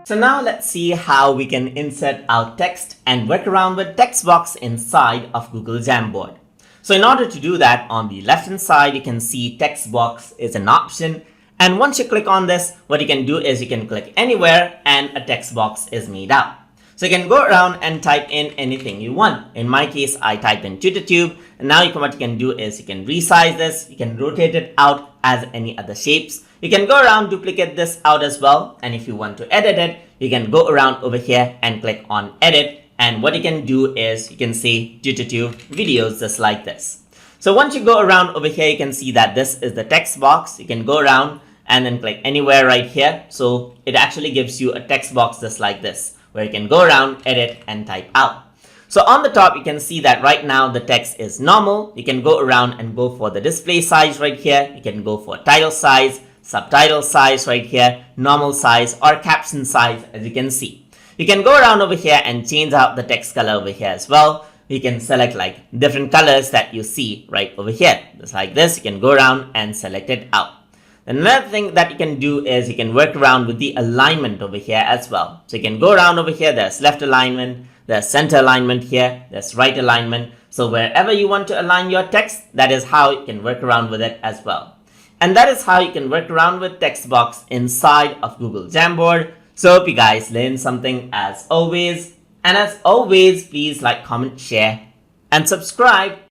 So now let's see how we can insert our text and work around with text box inside of Google Jamboard. So in order to do that, on the left hand side, you can see text box is an option. And once you click on this, what you can do is you can click anywhere and a text box is made up. So you can go around and type in anything you want. In my case, I type in tube, and now what you can do is you can resize this, you can rotate it out as any other shapes. You can go around, duplicate this out as well, and if you want to edit it, you can go around over here and click on edit, and what you can do is you can say tube videos just like this. So once you go around over here, you can see that this is the text box. You can go around and then click anywhere right here. So it actually gives you a text box just like this, where you can go around, edit, and type out. So on the top, you can see that right now the text is normal. You can go around and go for the display size right here. You can go for title size, subtitle size right here, normal size, or caption size, as you can see. You can go around over here and change out the text color over here as well. You can select like different colors that you see right over here. Just like this, you can go around and select it out. Another thing that you can do is you can work around with the alignment over here as well. So you can go around over here, there's left alignment, there's center alignment here, there's right alignment. So wherever you want to align your text, that is how you can work around with it as well. And that is how you can work around with text box inside of Google Jamboard. So hope you guys learned something as always. And as always, please like, comment, share, and subscribe.